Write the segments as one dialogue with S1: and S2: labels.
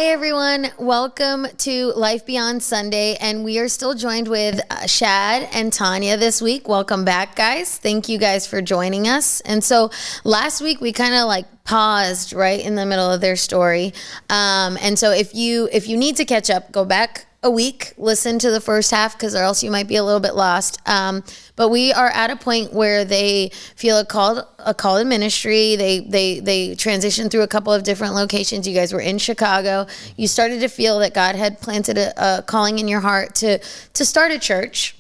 S1: Hey everyone, welcome to Life Beyond Sunday, and we are still joined with Shad and Tanya this week. Welcome back, guys. Thank you guys for joining us. And so last week we kind of like paused right in the middle of their story. And so if you need to catch up, go back a week, listen to the first half, because or else you might be a little bit lost. But we are at a point where they feel a call to ministry. They transitioned through a couple of different locations. You guys were in Chicago. You started to feel that God had planted a calling in your heart to start a church.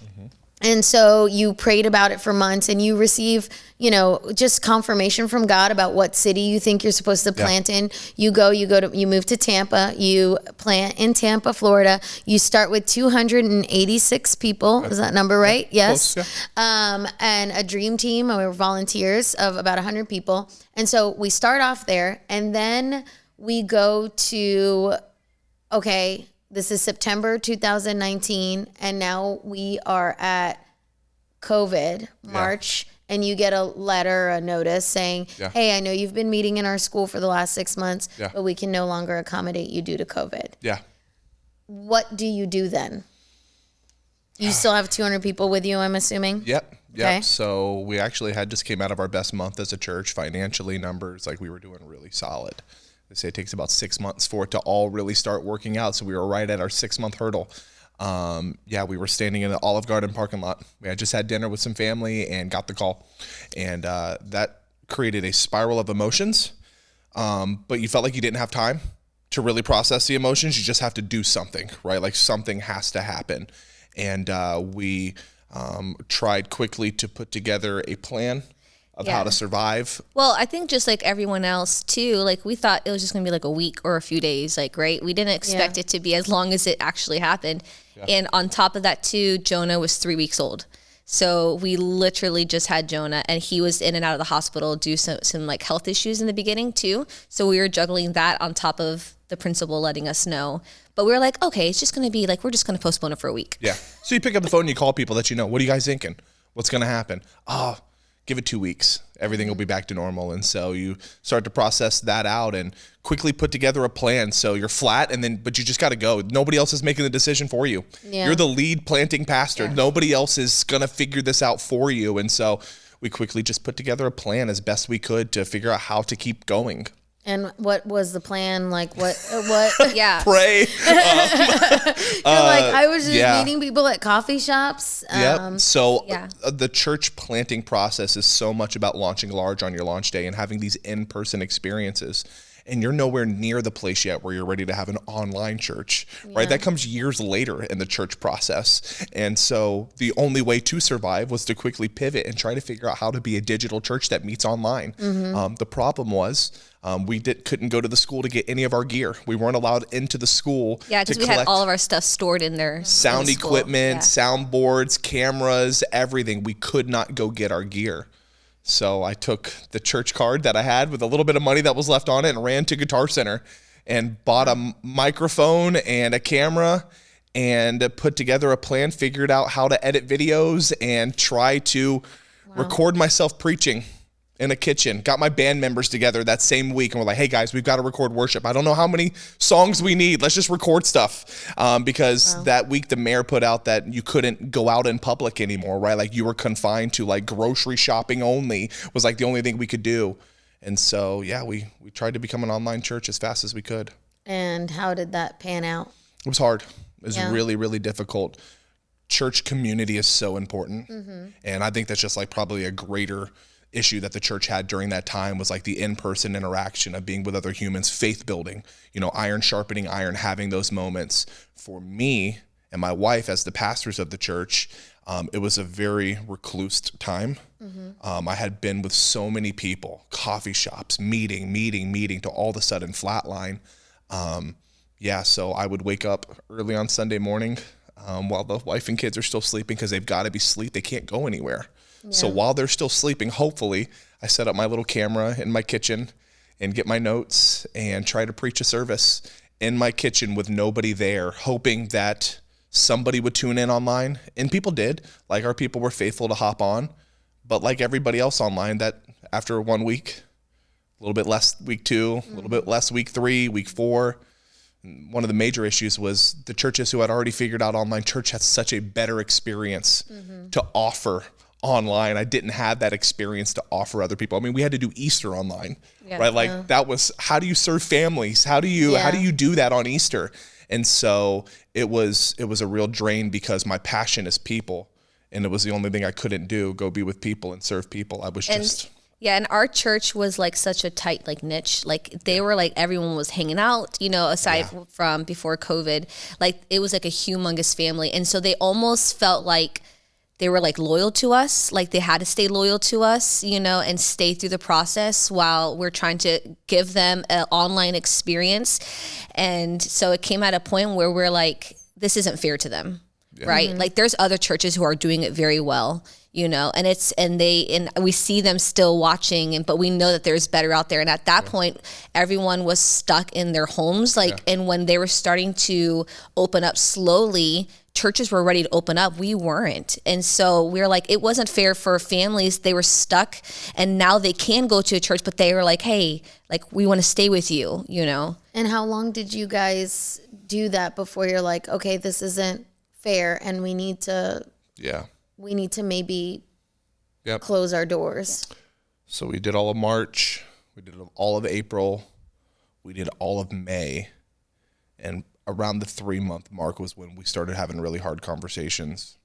S1: And so you prayed about it for months, and you receive, just confirmation from God about what city you think you're supposed to plant in. You move to Tampa, you plant in Tampa, Florida. You start with 286 people. Is that number right? Yes. Close, yeah. And a dream team of volunteers of about 100 people. And so we start off there, and then we go to, this is September 2019, and now we are at COVID, March, and you get a letter, a notice saying, hey, I know you've been meeting in our school for the last 6 months, but we can no longer accommodate you due to COVID. Yeah. What do you do then? You still have 200 people with you, I'm assuming? Yep.
S2: Okay. So we actually just came out of our best month as a church financially. Numbers, like we were doing really solid. They say it takes about 6 months for it to all really start working out. So we were right at our 6 month hurdle. We were standing in the Olive Garden parking lot. We had just had dinner with some family and got the call. And that created a spiral of emotions. But you felt like you didn't have time to really process the emotions. You just have to do something, right? Like something has to happen. And we tried quickly to put together a plan of how to survive.
S3: Well, I think just like everyone else too, like we thought it was just gonna be like a week or a few days, right? We didn't expect it to be as long as it actually happened. Yeah. And on top of that too, Jonah was 3 weeks old. So we literally just had Jonah, and he was in and out of the hospital due to some like health issues in the beginning too. So we were juggling that on top of the principal letting us know. But we were like, okay, it's just gonna be like, we're just gonna postpone it for a week.
S2: Yeah. So you pick up the phone and you call people that you know. What are you guys thinking? What's gonna happen? Give it 2 weeks. Everything will be back to normal. And so you start to process that out and quickly put together a plan. So you're flat, but you just got to go. Nobody else is making the decision for you. Yeah. You're the lead planting pastor. Yeah. Nobody else is going to figure this out for you. And so we quickly just put together a plan as best we could to figure out how to keep going.
S1: And what was the plan? Like what?
S3: Yeah.
S2: Pray.
S1: I was just meeting people at coffee shops.
S2: So the church planting process is so much about launching large on your launch day and having these in-person experiences. And you're nowhere near the place yet where you're ready to have an online church, right? That comes years later in the church process. And so the only way to survive was to quickly pivot and try to figure out how to be a digital church that meets online. The problem was we couldn't go to the school to get any of our gear. We weren't allowed into the school.
S3: Yeah, because we had all of our stuff stored in there.
S2: Sound equipment, soundboards, cameras, everything. We could not go get our gear. So I took the church card that I had with a little bit of money that was left on it and ran to Guitar Center and bought a microphone and a camera and put together a plan, figured out how to edit videos and try to record myself preaching in a kitchen. Got my band members together that same week and we're like, hey guys, we've got to record worship. I don't know how many songs we need. Let's just record stuff. Because that week the mayor put out that you couldn't go out in public anymore, right? Like you were confined to like grocery shopping only was like the only thing we could do. And so, we tried to become an online church as fast as we could.
S1: And how did that pan out?
S2: It was hard. It was really, really difficult. Church community is so important. And I think that's just like probably a greater issue that the church had during that time was like the in-person interaction of being with other humans, faith building, iron sharpening iron, having those moments. For me and my wife as the pastors of the church, it was a very reclused time. I had been with so many people, coffee shops, meeting to all of a sudden flatline. So I would wake up early on Sunday morning while the wife and kids are still sleeping because they've got to be asleep. They can't go anywhere. So while they're still sleeping, hopefully, I set up my little camera in my kitchen and get my notes and try to preach a service in my kitchen with nobody there, hoping that somebody would tune in online. And people did. Like our people were faithful to hop on. But like everybody else online, that after 1 week, a little bit less week 2, a little bit less week 3, week 4, one of the major issues was the churches who had already figured out online church had such a better experience to offer online. I didn't have that experience to offer other people. I mean, we had to do Easter online, right? Like that was, how do you serve families? How do you do that on Easter? And so it was a real drain because my passion is people, and it was the only thing I couldn't do, go be with people and serve people. I was
S3: Yeah, and our church was like such a tight like niche. Like they were like everyone was hanging out, you know, aside from before COVID. Like it was like a humongous family. And so they almost felt like they were like loyal to us, like they had to stay loyal to us, you know, and stay through the process while we're trying to give them an online experience. And so it came at a point where we're like, this isn't fair to them, right? Like there's other churches who are doing it very well, you know, and we see them still watching, but we know that there's better out there. And at that point, everyone was stuck in their homes, and when they were starting to open up slowly, churches were ready to open up. We weren't. And so we were like, it wasn't fair for families. They were stuck, and now they can go to a church, but they were like, hey, like we want to stay with you, you know?
S1: And how long did you guys do that before you're like, okay, this isn't fair and we need to maybe close our doors?
S2: So we did all of March, we did all of April, we did all of May, and around the 3-month mark was when we started having really hard conversations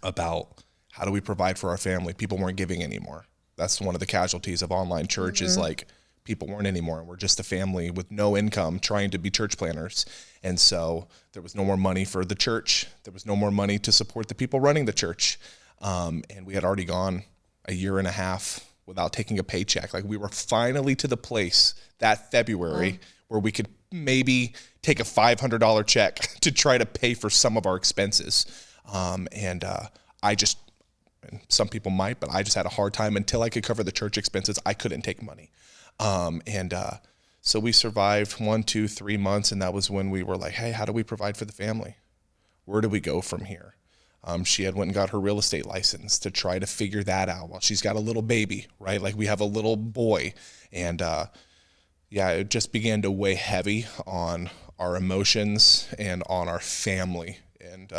S2: about how do we provide for our family. People weren't giving anymore. That's one of the casualties of online church is like people weren't anymore, and we're just a family with no income trying to be church planners. And so there was no more money for the church. There was no more money to support the people running the church. And we had already gone a year and a half without taking a paycheck. Like we were finally to the place that February where we could maybe take a $500 check to try to pay for some of our expenses. And some people might, but I just had a hard time until I could cover the church expenses. I couldn't take money. So we survived 1, 2, 3 months. And that was when we were like, hey, how do we provide for the family? Where do we go from here? She had went and got her real estate license to try to figure that out while she's got a little baby, right? Like we have a little boy. And, it just began to weigh heavy on our emotions and on our family. And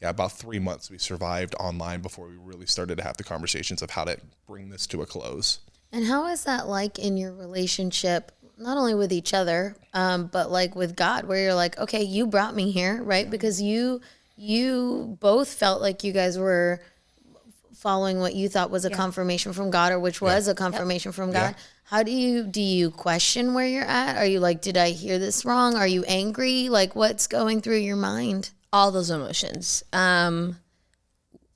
S2: about 3 months we survived online before we really started to have the conversations of how to bring this to a close.
S1: And how is that like in your relationship, not only with each other, but like with God, where you're like, okay, you brought me here, right? Because you both felt like you guys were following what you thought was a confirmation from God, or which was a confirmation from God. How do you question where you're at? Are you like, did I hear this wrong? Are you angry? Like what's going through your mind?
S3: All those emotions.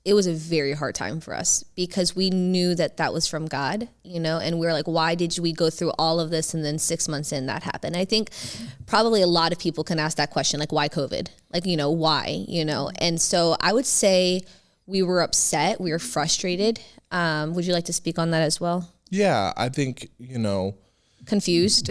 S3: It was a very hard time for us because we knew that was from God, you know, and we were like, why did we go through all of this? And then 6 months in that happened. I think probably a lot of people can ask that question, like why COVID? Like, you know, why, you know? And so I would say we were upset. We were frustrated. Would you like to speak on that as well?
S2: Yeah, I think,
S3: Confused.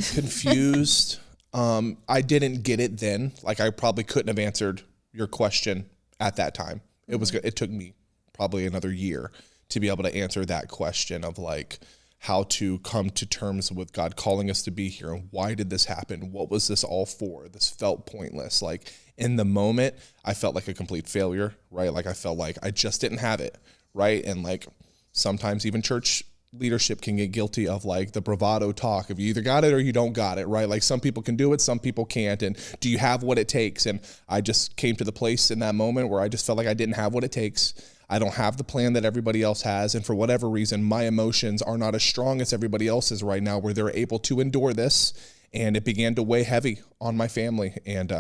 S2: I didn't get it then. Like I probably couldn't have answered your question at that time. It took me probably another year to be able to answer that question of like how to come to terms with God calling us to be here and why did this happen? What was this all for? This felt pointless. Like in the moment, I felt like a complete failure, right? Like I felt like I just didn't have it, right? And like sometimes even church leadership can get guilty of like the bravado talk of you either got it or you don't got it, right? Like some people can do it, some people can't. And do you have what it takes? And I just came to the place in that moment where I just felt like I didn't have what it takes. I don't have the plan that everybody else has. And for whatever reason, my emotions are not as strong as everybody else's right now where they're able to endure this. And it began to weigh heavy on my family. And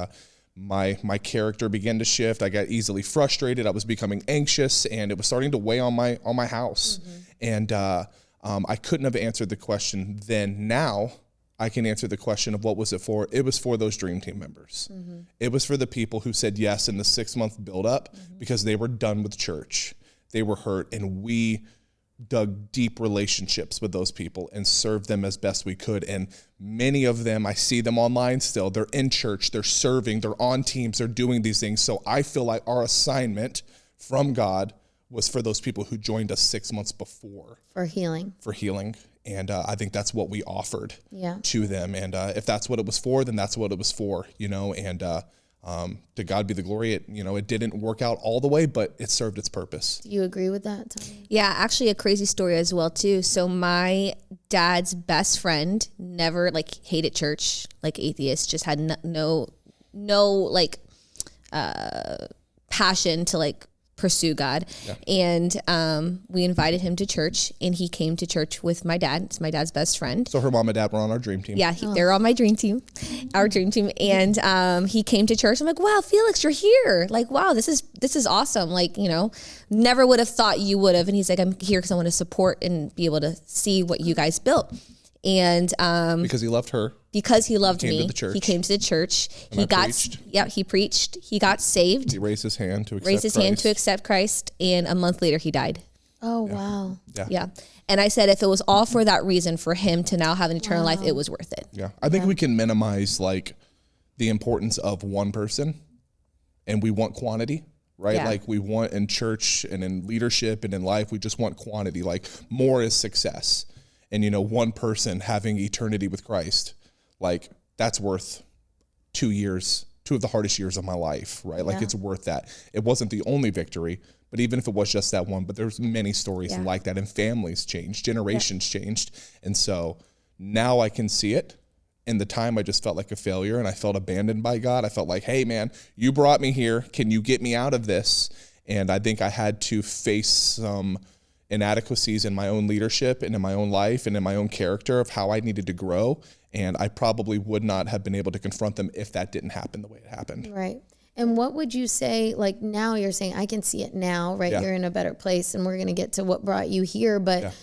S2: my character began to shift. I got easily frustrated. I was becoming anxious and it was starting to weigh on my house. And I couldn't have answered the question then. Now I can answer the question of what was it for? It was for those dream team members. It was for the people who said yes in the 6-month buildup because they were done with church. They were hurt, and we dug deep relationships with those people and served them as best we could. And many of them, I see them online still. They're in church, they're serving, they're on teams, they're doing these things. So I feel like our assignment from God was for those people who joined us 6 months before.
S1: For healing.
S2: And I think that's what we offered
S1: Yeah.
S2: to them. And if that's what it was for, then that's what it was for, you know, and to God be the glory. It, you know, it didn't work out all the way, but it served its purpose.
S1: Do you agree with that, Tanya?
S3: Yeah, actually a crazy story as well too. So my dad's best friend never like hated church, like atheist, just had no like passion to like pursue God. Yeah. And we invited him to church, and he came to church with my dad. It's my dad's best friend.
S2: So her mom and dad were on our dream team.
S3: Yeah, they're on my dream team, our dream team. And he came to church. I'm like, wow, Felix, you're here. Like, wow, this is awesome. Like, you know, never would have thought you would have. And he's like, I'm here because I want to support and be able to see what you guys built. And
S2: because he loved her.
S3: Because he loved me,
S2: he
S3: came to the church.
S2: And
S3: He preached. He got saved.
S2: He raised his hand to accept Christ.
S3: And a month later he died.
S1: Oh, wow.
S3: Yeah. And I said, if it was all for that reason, for him to now have an eternal life, it was worth it.
S2: Yeah. I think we can minimize like the importance of one person, and we want quantity, right?
S3: Yeah.
S2: Like we want in church and in leadership and in life, we just want quantity. Like more is success. And, you know, one person having eternity with Christ, like that's worth 2 years, 2 of the hardest years of my life, right? Like it's worth that. It wasn't the only victory, but even if it was just that one, but there's many stories like that, and families changed, generations changed. And so now I can see it. In the time, I just felt like a failure, and I felt abandoned by God. I felt like, hey man, you brought me here. Can you get me out of this? And I think I had to face some inadequacies in my own leadership and in my own life and in my own character of how I needed to grow. And I probably would not have been able to confront them if that didn't happen the way it happened.
S1: Right. And what would you say, like now you're saying, I can see it now, right? Yeah. You're in a better place, and we're going to get to what brought you here. But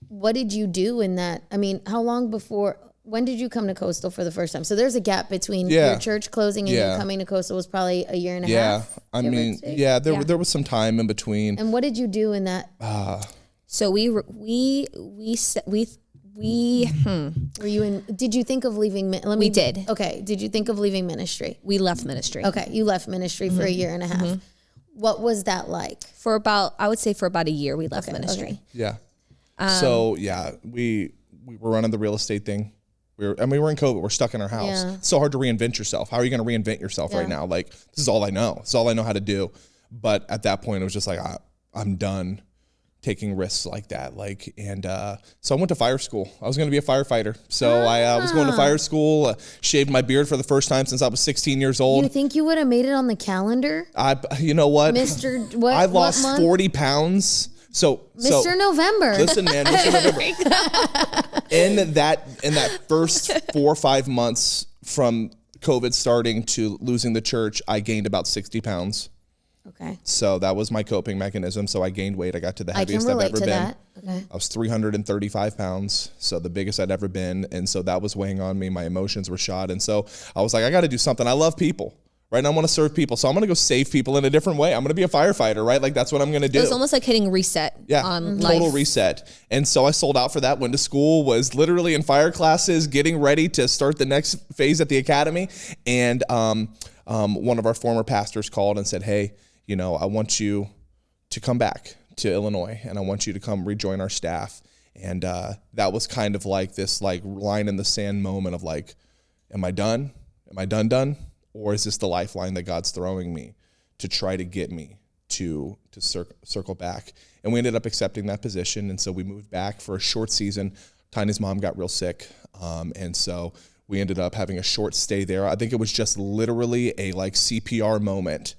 S1: what did you do in that? I mean, how long before, when did you come to Coastal for the first time? So there's a gap between your church closing and you coming to Coastal was probably a year and a half.
S2: I mean, there was some time in between.
S1: And what did you do in that?
S3: So were you in, did you think of leaving? We did.
S1: Okay. Did you think of leaving ministry?
S3: We left ministry.
S1: Okay. You left ministry for a year and a half. Mm-hmm. What was that like?
S3: I would say for about a year we left ministry.
S2: Okay. Yeah. We were running the real estate thing. We were in COVID. We're stuck in our house. Yeah. It's so hard to reinvent yourself. How are you going to reinvent yourself right now? Like, this is all I know. It's all I know how to do. But at that point, it was just like, I'm done taking risks like that. Like, and so I went to fire school. I was going to be a firefighter. So I was going to fire school, shaved my beard for the first time since I was 16 years old.
S1: You think you would have made it on the calendar?
S2: You know what?
S1: I
S2: lost 40 pounds. So
S1: Mr. November.
S2: Listen, man, Mr. November. In that first 4 or 5 months from COVID starting to losing the church, I gained about 60 pounds.
S1: Okay.
S2: So that was my coping mechanism. So I gained weight. I got to the heaviest I've ever been.
S1: That. Okay.
S2: I was 335 pounds. So the biggest I'd ever been. And so that was weighing on me. My emotions were shot. And so I was like, I got to do something. I love people. Right now I want to serve people. So I'm going to go save people in a different way. I'm going to be a firefighter, right? Like that's what I'm going to do.
S3: It was almost like hitting reset on life.
S2: Total reset. And so I sold out for that, went to school, was literally in fire classes, getting ready to start the next phase at the academy. And one of our former pastors called and said, hey, you know, I want you to come back to Illinois and I want you to come rejoin our staff. And that was kind of like this like line in the sand moment of like, am I done? Am I done? Or is this the lifeline that God's throwing me to try to get me to circle back? And we ended up accepting that position. And so we moved back for a short season. Tanya's mom got real sick. And so we ended up having a short stay there. I think it was just literally a like CPR moment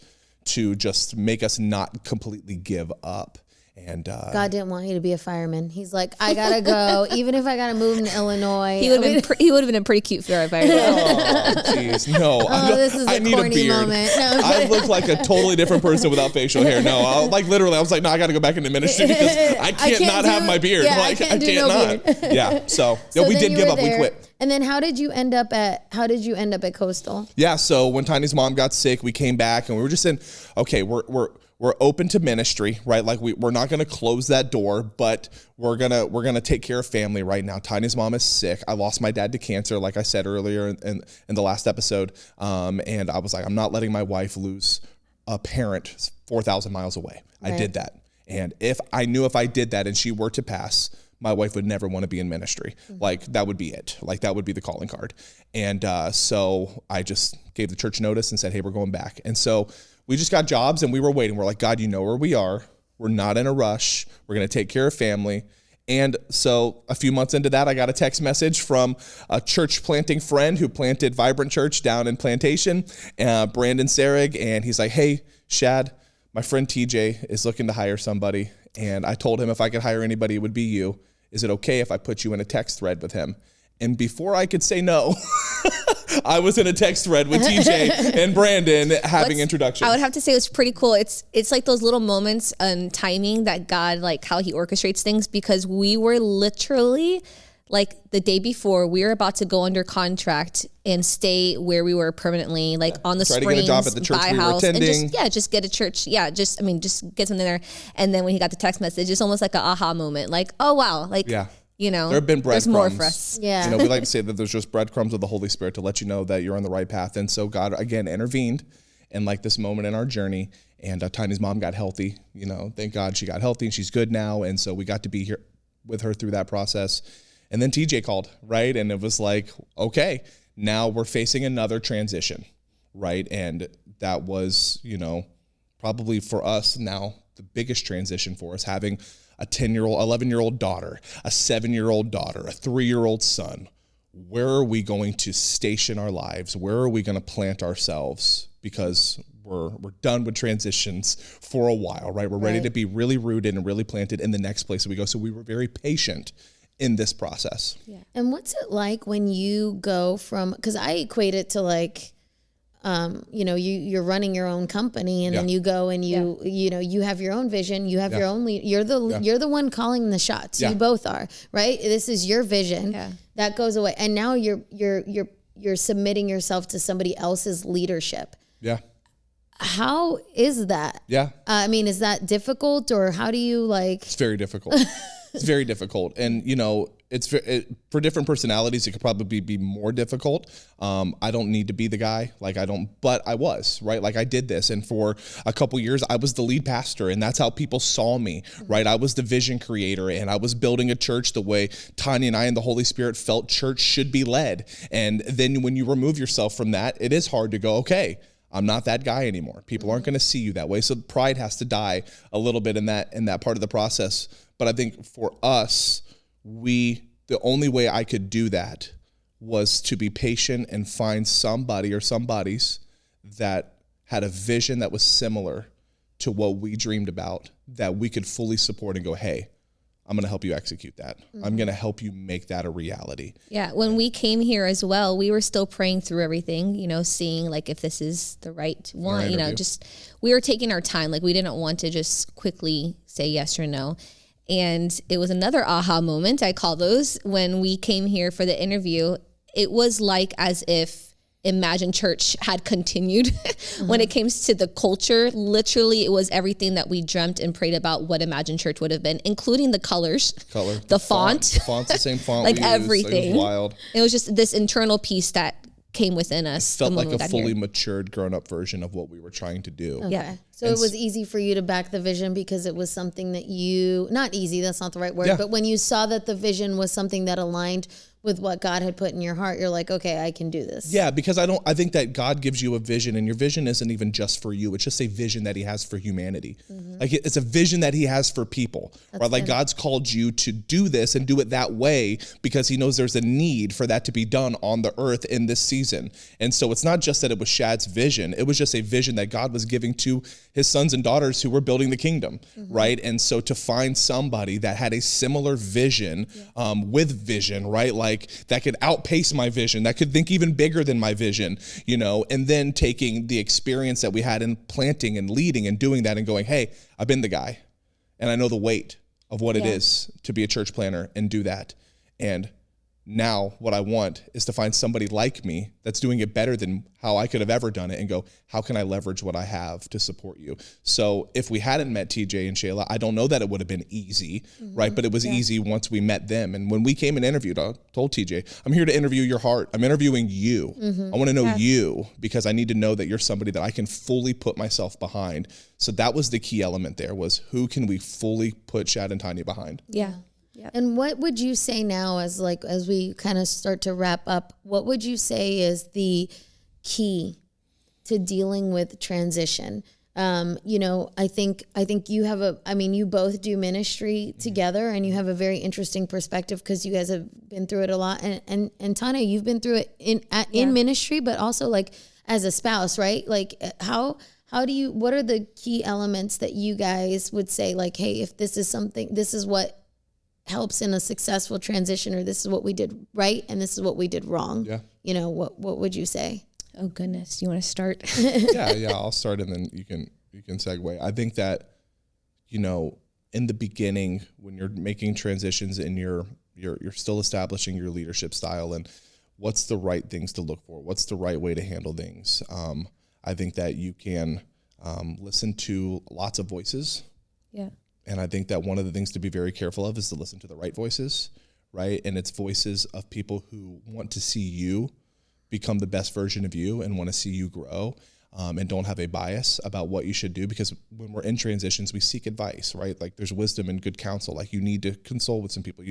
S2: to just make us not completely give up. And
S1: God didn't want you to be a fireman. He's like, I gotta go, even if I gotta move to Illinois.
S3: He would have been a pretty cute firefighter.
S2: Oh, jeez, no!
S1: This is a corny moment. No,
S2: I look like a totally different person without facial hair. No, I was like, no, I got to go back into ministry because I can't not have my beard.
S1: Yeah,
S2: like
S1: I can't not.
S2: Beard. Yeah, so we did give up. We quit.
S1: And then how did you end up at Coastal?
S2: Yeah, so when Tanya's mom got sick, we came back and we were just in. Okay, we're open to ministry, right? Like we're not going to close that door, but we're gonna take care of family right now. Tanya's mom is sick. I lost my dad to cancer, like I said earlier in the last episode. And I was like, I'm not letting my wife lose a parent 4,000 miles away. Right. I did that. And if I did that and she were to pass my wife would never want to be in ministry. Like that would be it. Like that would be the calling card. And so I just gave the church notice and said, hey, we're going back. And so we just got jobs and we were waiting. We're like, God, you know where we are. We're not in a rush. We're going to take care of family. And so a few months into that, I got a text message from a church planting friend who planted Vibrant Church down in Plantation, Brandon Sarig. And he's like, hey, Shad, my friend TJ is looking to hire somebody. And I told him if I could hire anybody, it would be you. Is it okay if I put you in a text thread with him? And before I could say no, I was in a text thread with TJ and Brandon having introductions.
S3: I would have to say it was pretty cool. It's like those little moments and timing that God, like how he orchestrates things, because we were literally like the day before we were about to go under contract and stay where we were permanently, like on the Springs,
S2: to get a job at the church
S3: buy a
S2: we were
S3: house,
S2: attending.
S3: and just get a church. Yeah, just get something there. And then when he got the text message, it's almost like an aha moment. Like, oh wow, like you know,
S2: there have been breadcrumbs.
S3: There's more for us.
S1: Yeah.
S2: You know, we like to say that there's just breadcrumbs of the Holy Spirit to let you know that you're on the right path. And so God, again, intervened in like this moment in our journey. And Tiny's mom got healthy. You know, thank God she got healthy and she's good now. And so we got to be here with her through that process. And then TJ called, right? And it was like, okay, now we're facing another transition, right? And that was, you know, probably for us now the biggest transition for us, having a 10-year-old, 11-year-old daughter, a 7-year-old daughter, a 3-year-old son. Where are we going to station our lives? Where are we going to plant ourselves? Because we're done with transitions for a while, right? We're ready to be really rooted and really planted in the next place that we go. So we were very patient in this process.
S1: Yeah. And what's it like when you go from, because I equate it to like, you know, you're running your own company and then you go and you know, you have your own vision, you have your own lead, you're the one calling the shots. You both are, right? This is your vision that goes away. And now you're submitting yourself to somebody else's leadership.
S2: Yeah.
S1: How is that?
S2: Yeah.
S1: I mean, is that difficult, or how do you like?
S2: It's very difficult. It's very difficult. And, you know, for different personalities, it could probably be more difficult. I don't need to be the guy. Like but I was, right? Like I did this. And for a couple years, I was the lead pastor, and that's how people saw me, right? I was the vision creator, and I was building a church the way Tanya and I and the Holy Spirit felt church should be led. And then when you remove yourself from that, it is hard to go, okay, I'm not that guy anymore. People aren't going to see you that way. So pride has to die a little bit in that part of the process. But I think for us, the only way I could do that was to be patient and find somebody or somebodies that had a vision that was similar to what we dreamed about, that we could fully support and go, hey, I'm going to help you execute that. I'm going to help you make that a reality.
S3: Yeah. When we came here as well, we were still praying through everything, you know, seeing like if this is the right one, you know, just we were taking our time. Like we didn't want to just quickly say yes or no. And it was another aha moment, I call those, when we came here for the interview. It was like as if Imagine Church had continued when it came to the culture. Literally, it was everything that we dreamt and prayed about what Imagine Church would have been, including the colors, the font.
S2: The font's the same font.
S3: Like
S2: we
S3: everything.
S2: Used. It was wild.
S3: It was just this internal peace that came within us.
S2: It felt like a fully matured, grown-up version of what we were trying to do.
S1: Okay. Yeah. So it was easy for you to back the vision because it was something that not easy, that's not the right word, but when you saw that the vision was something that aligned with what God had put in your heart, you're like, okay, I can do this.
S2: Yeah, because I think that God gives you a vision, and your vision isn't even just for you. It's just a vision that he has for humanity. Like it's a vision that he has for people, right? Like God's called you to do this and do it that way because he knows there's a need for that to be done on the earth in this season. And so it's not just that it was Shad's vision. It was just a vision that God was giving to his sons and daughters who were building the kingdom, right? And so to find somebody that had a similar vision with vision, right? Like that could outpace my vision, that could think even bigger than my vision, you know, and then taking the experience that we had in planting and leading and doing that and going, hey, I've been the guy and I know the weight of what it is to be a church planner and do that. And now what I want is to find somebody like me that's doing it better than how I could have ever done it and go, how can I leverage what I have to support you? So if we hadn't met TJ and Shayla, I don't know that it would have been easy, right? But it was easy once we met them. And when we came and interviewed, I told TJ, I'm here to interview your heart. I'm interviewing you. I want to know you because I need to know that you're somebody that I can fully put myself behind. So that was the key element there, was who can we fully put Shad and Tanya behind?
S3: Yeah. Yep.
S1: And what would you say now as we kind of start to wrap up, what would you say is the key to dealing with transition? I think you both do ministry together, and you have a very interesting perspective because you guys have been through it a lot. And Tanya, you've been through it in ministry, but also like as a spouse, right? Like what are the key elements that you guys would say, like, hey, if this is something, this is what helps in a successful transition, or this is what we did right and this is what we did wrong. Yeah. What would you say?
S3: Oh goodness, you want to start?
S2: Yeah, I'll start and then you can segue. I think that, in the beginning when you're making transitions and you're still establishing your leadership style and what's the right things to look for, what's the right way to handle things. I think that you can listen to lots of voices.
S3: Yeah.
S2: And I think that one of the things to be very careful of is to listen to the right voices, right? And it's voices of people who want to see you become the best version of you and want to see you grow, and don't have a bias about what you should do. Because when we're in transitions, we seek advice, right? Like there's wisdom and good counsel. Like you need to consult with some people.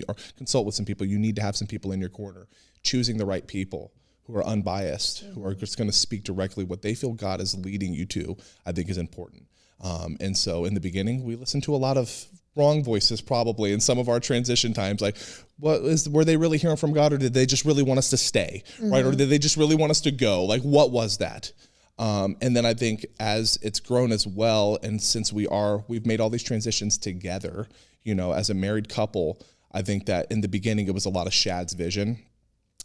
S2: You need to have some people in your corner. Choosing the right people who are unbiased, who are just going to speak directly what they feel God is leading you to, I think is important. And so in the beginning, we listened to a lot of wrong voices probably in some of our transition times. Like, were they really hearing from God, or did they just really want us to stay, right? Or did they just really want us to go? Like, what was that? And then I think as it's grown as well, and since we've made all these transitions together, as a married couple, I think that in the beginning, it was a lot of Shad's vision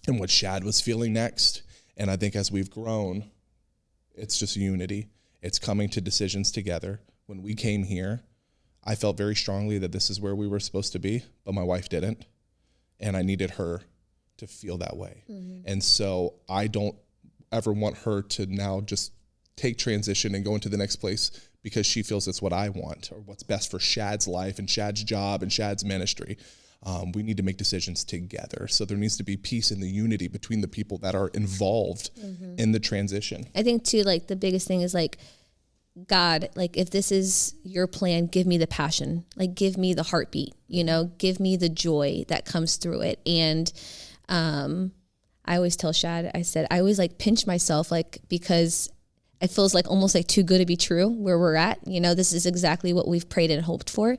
S2: and what Shad was feeling next. And I think as we've grown, it's just unity. It's coming to decisions together. When we came here, I felt very strongly that this is where we were supposed to be, but my wife didn't. And I needed her to feel that way. And so I don't ever want her to now just take transition and go into the next place because she feels it's what I want or what's best for Shad's life and Shad's job and Shad's ministry. We need to make decisions together. So there needs to be peace and the unity between the people that are involved in the transition.
S3: I think too, like the biggest thing is like, God, like if this is your plan, give me the passion, like give me the heartbeat, give me the joy that comes through it. And I always tell Shad, I always like pinch myself, like, because it feels like almost like too good to be true where we're at. This is exactly what we've prayed and hoped for.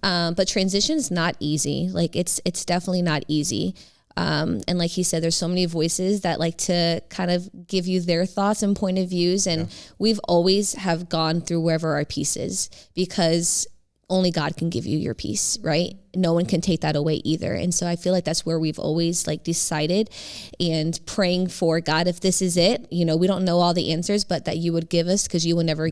S3: But transition is not easy. Like it's definitely not easy. And like he said, there's so many voices that like to kind of give you their thoughts and point of views. And we've always have gone through wherever our peace is, because only God can give you your peace, right? No one can take that away either. And so I feel like that's where we've always like decided and praying for God, if this is it, we don't know all the answers, but that you would give us, because you would never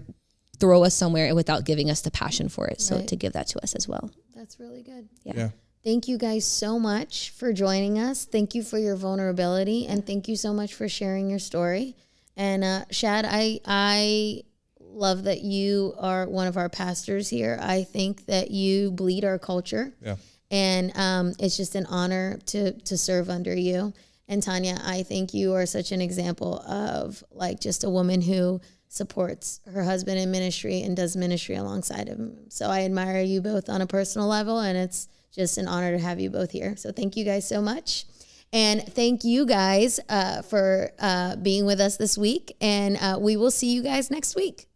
S3: throw us somewhere without giving us the passion for it. So to give that to us as well.
S1: That's really good.
S3: Yeah.
S1: Thank you guys so much for joining us. Thank you for your vulnerability, and thank you so much for sharing your story. And Shad, I love that you are one of our pastors here. I think that you bleed our culture.
S2: Yeah.
S1: And it's just an honor to serve under you. And Tanya, I think you are such an example of like just a woman who supports her husband in ministry and does ministry alongside him. So I admire you both on a personal level, and it's just an honor to have you both here. So thank you guys so much. And thank you guys for being with us this week. And we will see you guys next week.